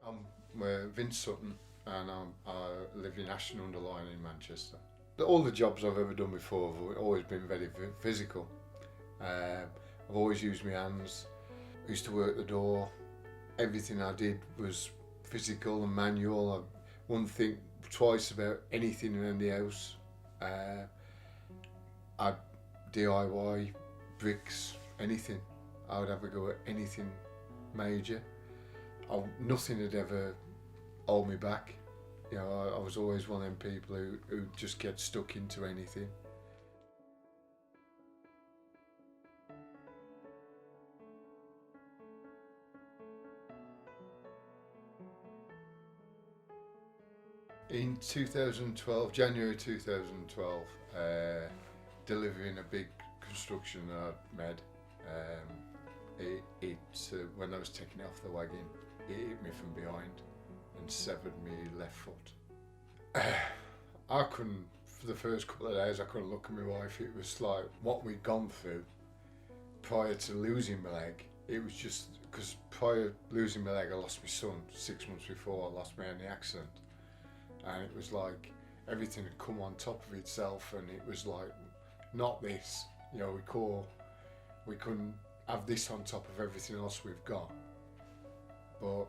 I'm Vince Sutton, and I live in Ashton-under-Lyne in Manchester. All the jobs I've ever done before have always been very physical. I've always used my hands. I used to work the door. Everything I did was physical and manual. I wouldn't think twice about anything around the house. I'd DIY, bricks, anything. I would have a go at anything major. Nothing had ever hold me back. You know, I was always one of them people who just get stuck into anything. In 2012, January 2012, delivering a big construction that I'd made, when I was taking it off the wagon, it hit me from behind and severed me left foot. I couldn't, for the first couple of days, I couldn't look at my wife. It was like what we'd gone through prior to losing my leg. It was just, because prior to losing my leg, I lost my son 6 months before I lost my in the accident. And it was like everything had come on top of itself, and it was like, not this, you know, we couldn't have this on top of everything else we've got. But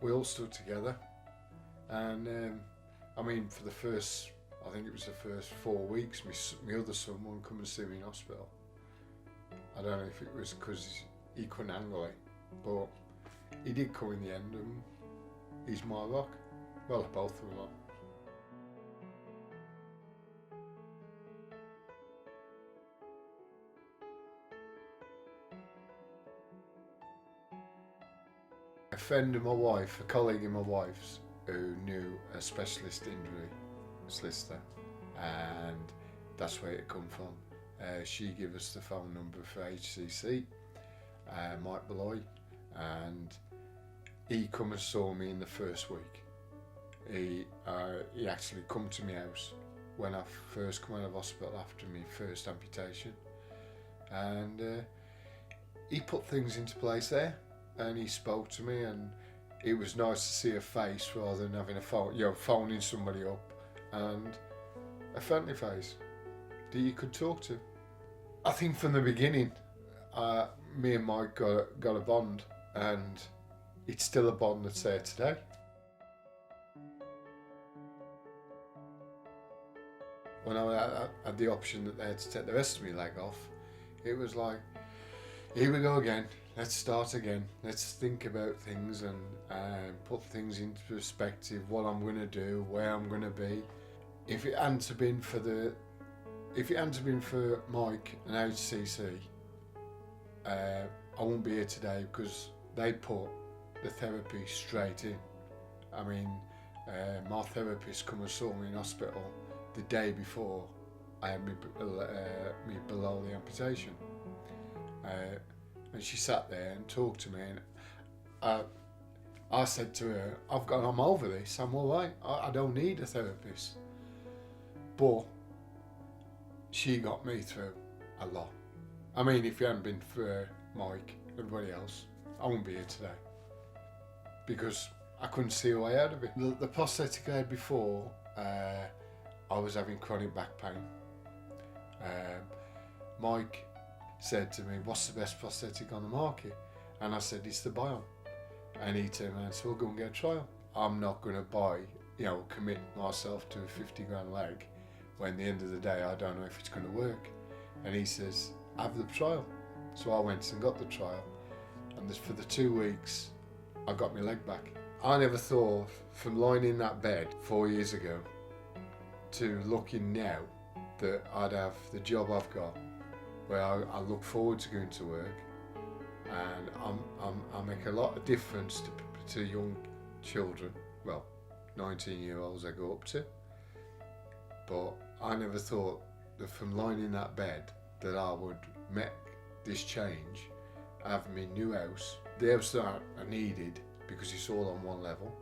we all stood together, and I mean, for the first, I think it was the first 4 weeks, my other son wouldn't come and see me in hospital. I don't know if it was because he couldn't handle it, but he did come in the end, and he's my rock. Well, both of them are. A friend of my wife, a colleague of my wife's, who knew a specialist injury solicitor, and that's where it come from. She gave us the phone number for HCC, Mike Beloy, and he come and saw me in the first week. He actually come to my house when I first come out of hospital after my first amputation, and he put things into place there, and he spoke to me, and it was nice to see a face rather than having a phone, you know, phoning somebody up, and a friendly face that you could talk to. I think from the beginning, me and Mike got a bond, and it's still a bond that's there today. When I had the option that they had to take the rest of my leg off, it was like, here we go again, let's start again, let's think about things and put things into perspective, what I'm going to do, where I'm going to be. If it hadn't been for Mike and HCC, I wouldn't be here today, because they put the therapy straight in. I mean, my therapist come and saw me in hospital the day before I had me below the amputation, and she sat there and talked to me, and I said to her, I'm over this, I'm all right, I don't need a therapist. But she got me through a lot. I mean, if it hadn't been for Mike, everybody else, I wouldn't be here today, because I couldn't see a way out of it. The prosthetic I had before, I was having chronic back pain. Mike said to me, what's the best prosthetic on the market? And I said, it's the Bion. And he turned around and said, well, go and get a trial. I'm not going to buy, you know, commit myself to a 50 grand leg when at the end of the day I don't know if it's going to work. And he says, have the trial. So I went and got the trial, and for the 2 weeks I got my leg back. I never thought, from lying in that bed 4 years ago to looking now, that I'd have the job I've got, where I look forward to going to work, and I make a lot of difference to young children, well, 19-year-olds I go up to. But I never thought that from lying in that bed that I would make this change, have my new house, the house that I needed, because it's all on one level.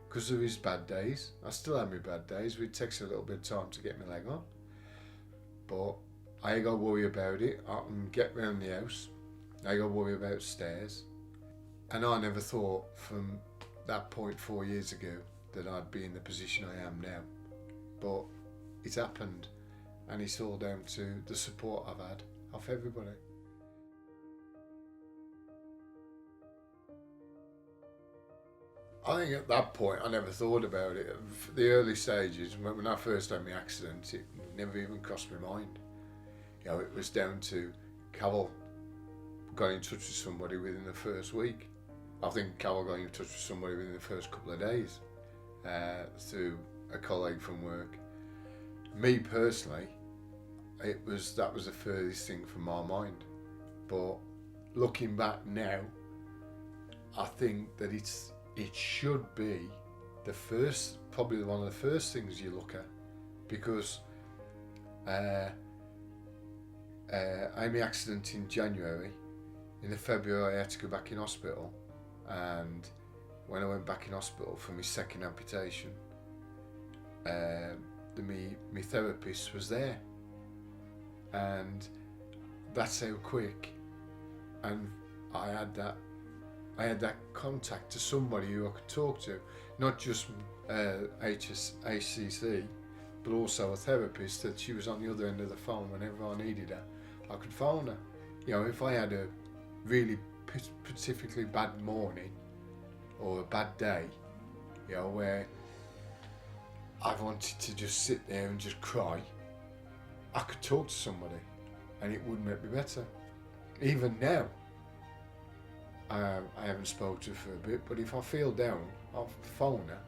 Because of his bad days, I still have my bad days, it takes a little bit of time to get my leg on. But I ain't got to worry about it, I can get round the house, I ain't got to worry about stairs. And I never thought from that point 4 years ago that I'd be in the position I am now. But it's happened, and it's all down to the support I've had of everybody. I think at that point I never thought about it. The early stages, when I first had my accident, it never even crossed my mind. You know, it was down to Carol got in touch with somebody within the first week. I think Carol got in touch with somebody within the first couple of days through a colleague from work. Me personally, that was the furthest thing from my mind. But looking back now, I think that it should be probably one of the first things you look at, because I had my accident in January. In February I had to go back in hospital, and when I went back in hospital for my second amputation, my therapist was there, and that's how quick, and I had that contact to somebody who I could talk to, not just HCC, but also a therapist, that she was on the other end of the phone whenever I needed her. I could phone her. You know, if I had a really specifically bad morning or a bad day, you know, where I wanted to just sit there and just cry, I could talk to somebody and it would make me better. Even now, I haven't spoken to her for a bit, but if I feel down, I'll phone her,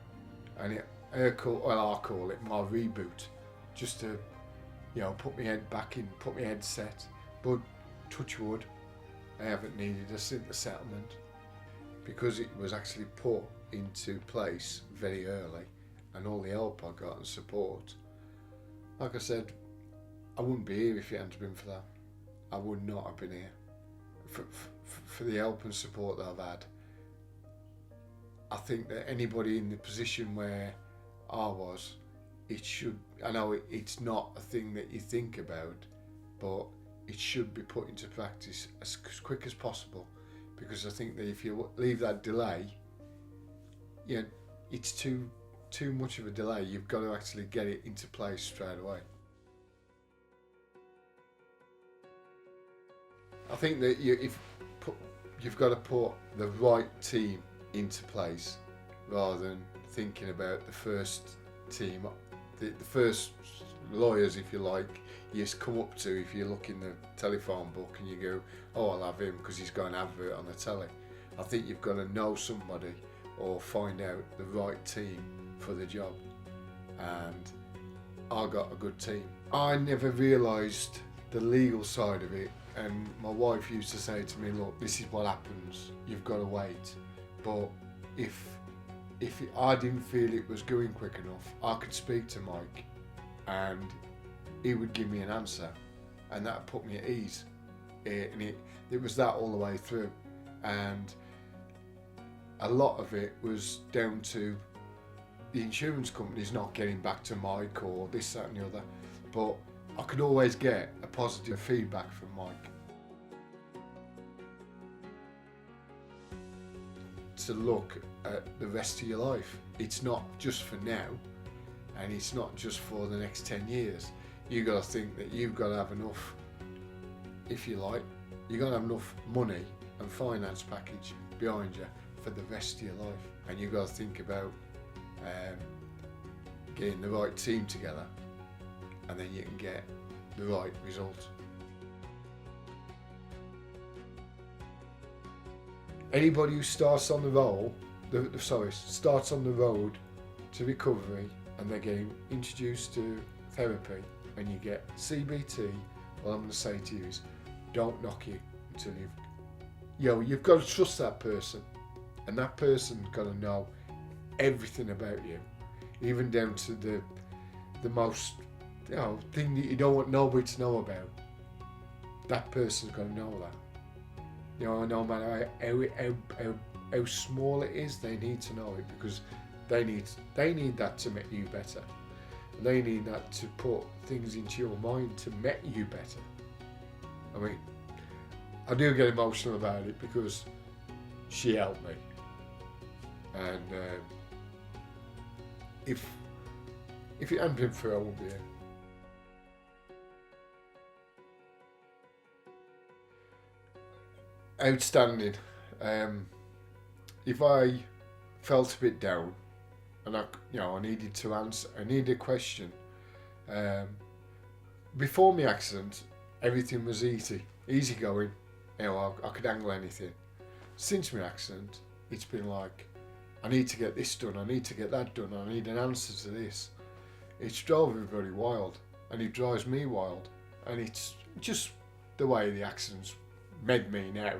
and I call it my reboot, just to, you know, put my head back in, put my head set. But touch wood, I haven't needed a settlement, because it was actually put into place very early, and all the help I got and support. Like I said, I wouldn't be here if it hadn't been for that. I would not have been here. For the help and support that I've had. I think that anybody in the position where I was, I know it's not a thing that you think about, but it should be put into practice as quick as possible, because I think that if you leave that delay, you know, it's too much of a delay. You've got to actually get it into place straight away. I think that you've got to put the right team into place, rather than thinking about the first team, the first lawyers, if you like, you just come up to if you look in the telephone book and you go, oh, I'll have him because he's got an advert on the telly. I think you've got to know somebody or find out the right team for the job, and I got a good team. I never realised the legal side of it. And my wife used to say to me, look, this is what happens, you've got to wait. But if I didn't feel it was going quick enough, I could speak to Mike and he would give me an answer, and that put me at ease. And it was that all the way through. And a lot of it was down to the insurance companies not getting back to Mike or this, that and the other. But I could always get a positive feedback from Mike. To look at the rest of your life. It's not just for now, and it's not just for the next 10 years. You've got to think that you've got to have enough, if you like, you've got to have enough money and finance package behind you for the rest of your life. And you've got to think about getting the right team together, and then you can get the right result. Anybody who starts on the road to recovery, and they're getting introduced to therapy, and you get CBT, what I'm going to say to you is, don't knock it until you've got to trust that person, and that person's got to know everything about you, even down to the most thing that you don't want nobody to know about. That person's got to know that. No matter how small it is, they need to know it, because they need that to make you better. They need that to put things into your mind to make you better. I mean, I do get emotional about it because she helped me. And if it hadn't been for her, I wouldn't be here. Outstanding. If I felt a bit down and I needed to answer, I needed a question. Before my accident, everything was easy going. I could handle anything. Since my accident, it's been like, I need to get this done, I need to get that done, I need an answer to this. It's drove everybody wild, and it drives me wild, and it's just the way the accidents made me now.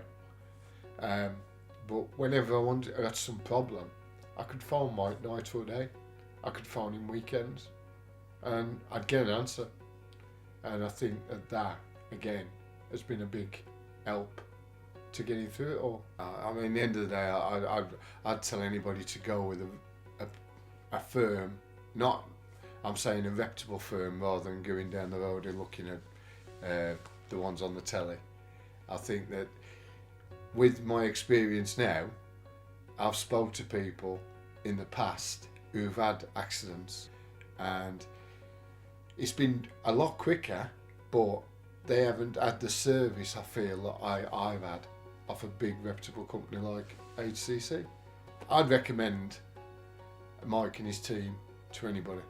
But whenever I had some problem, I could phone Mike night or day. I could phone him weekends, and I'd get an answer. And I think that again has been a big help to getting through it all. I mean, at the end of the day, I'd tell anybody to go with a firm, not, I'm saying a reputable firm, rather than going down the road and looking at the ones on the telly. I think that with my experience now, I've spoke to people in the past who've had accidents, and it's been a lot quicker, but they haven't had the service I feel that I've had off a big reputable company like HCC. I'd recommend Mike and his team to anybody.